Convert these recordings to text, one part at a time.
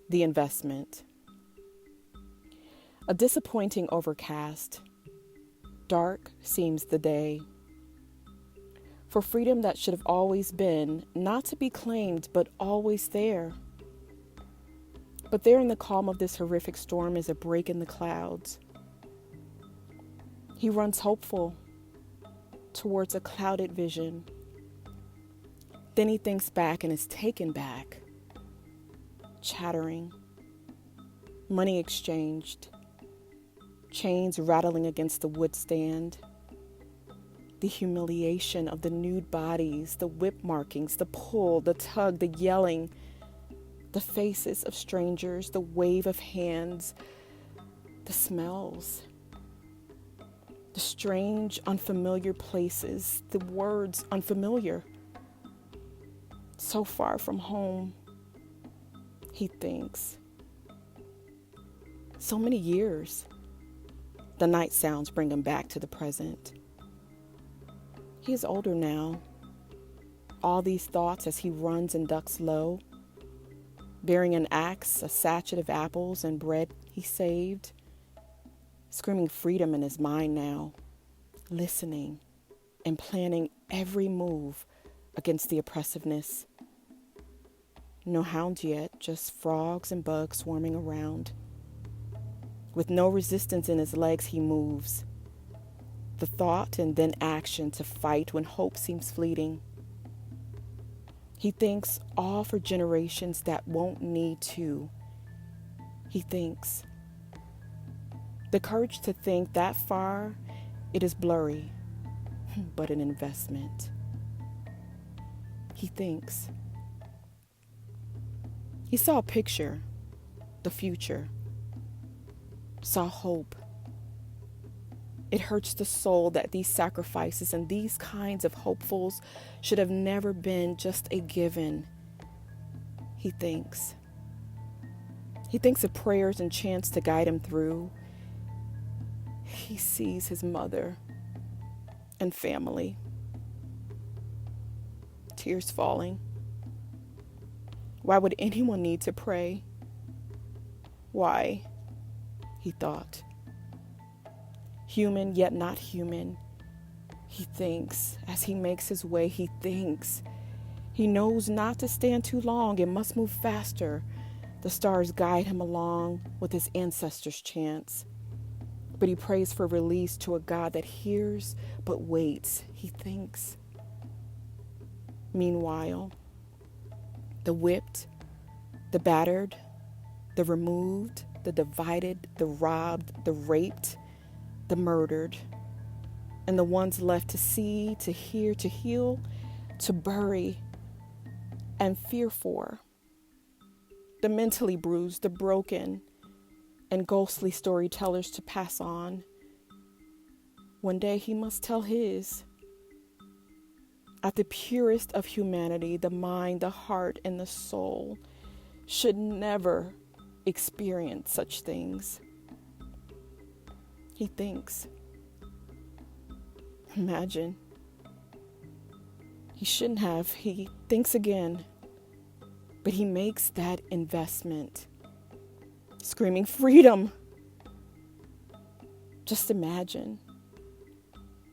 The investment. A disappointing overcast. Dark seems the day. For freedom that should have always been, not to be claimed, but always there. But there in the calm of this horrific storm is a break in the clouds. He runs hopeful towards a clouded vision. Then he thinks back and is taken back. Chattering. Money exchanged. Chains rattling against the wood stand. The humiliation of the nude bodies, the whip markings, the pull, the tug, the yelling, the faces of strangers, the wave of hands, the smells, the strange, unfamiliar places, the words unfamiliar. So far from home, he thinks. So many years. The night sounds bring him back to the present. He is older now. All these thoughts as he runs and ducks low, bearing an axe, a sachet of apples and bread he saved, screaming freedom in his mind now, listening and planning every move against the oppressiveness. No hounds yet, just frogs and bugs swarming around. With no resistance in his legs, he moves. The thought and then action to fight when hope seems fleeting. He thinks all for generations that won't need to. He thinks. The courage to think that far, it is blurry, but an investment. He thinks. He saw a picture, the future, saw hope. It hurts the soul that these sacrifices and these kinds of hopefuls should have never been just a given. He thinks. He thinks of prayers and chants to guide him through. He sees his mother and family. Tears falling. Why would anyone need to pray? Why? He thought. Human yet not human. He thinks. As he makes his way, he thinks. He knows not to stand too long and must move faster. The stars guide him along with his ancestors' chants. But he prays for release to a God that hears but waits. He thinks. Meanwhile, the whipped, the battered, the removed, the divided, the robbed, the raped, the murdered, and the ones left to see, to hear, to heal, to bury, and fear for. The mentally bruised, the broken, and ghostly storytellers to pass on. One day he must tell his. At the purest of humanity, the mind, the heart, and the soul should never experience such things. He thinks. Imagine. He shouldn't have. He thinks again. But he makes that investment. Screaming freedom. Just imagine.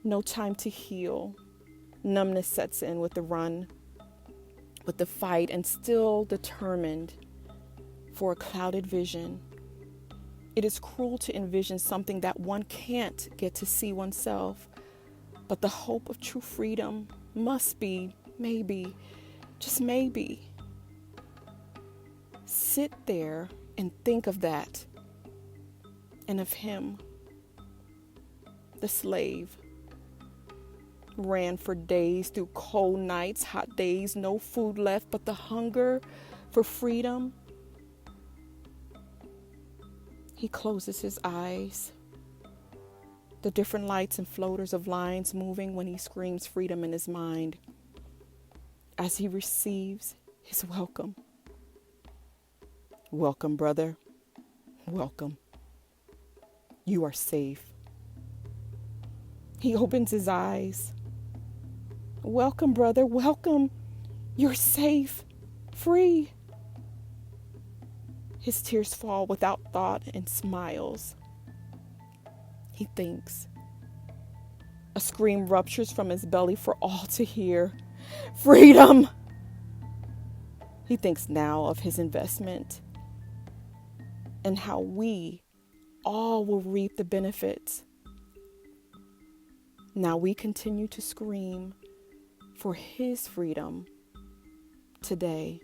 No time to heal. Numbness sets in with the run, with the fight, and still determined for a clouded vision. It is cruel to envision something that one can't get to see oneself, but the hope of true freedom must be, maybe, just maybe. Sit there and think of that, and of him, the slave. Ran for days through cold nights, hot days, no food left, but the hunger for freedom. He closes his eyes. The different lights and floaters of lines moving when he screams freedom in his mind as he receives his welcome. Welcome, brother. Welcome. You are safe. He opens his eyes. Welcome, brother. Welcome. You're safe. Free. His tears fall without thought and smiles. He thinks. A scream ruptures from his belly for all to hear. Freedom! He thinks now of his investment and how we all will reap the benefits. Now we continue to scream for his freedom today.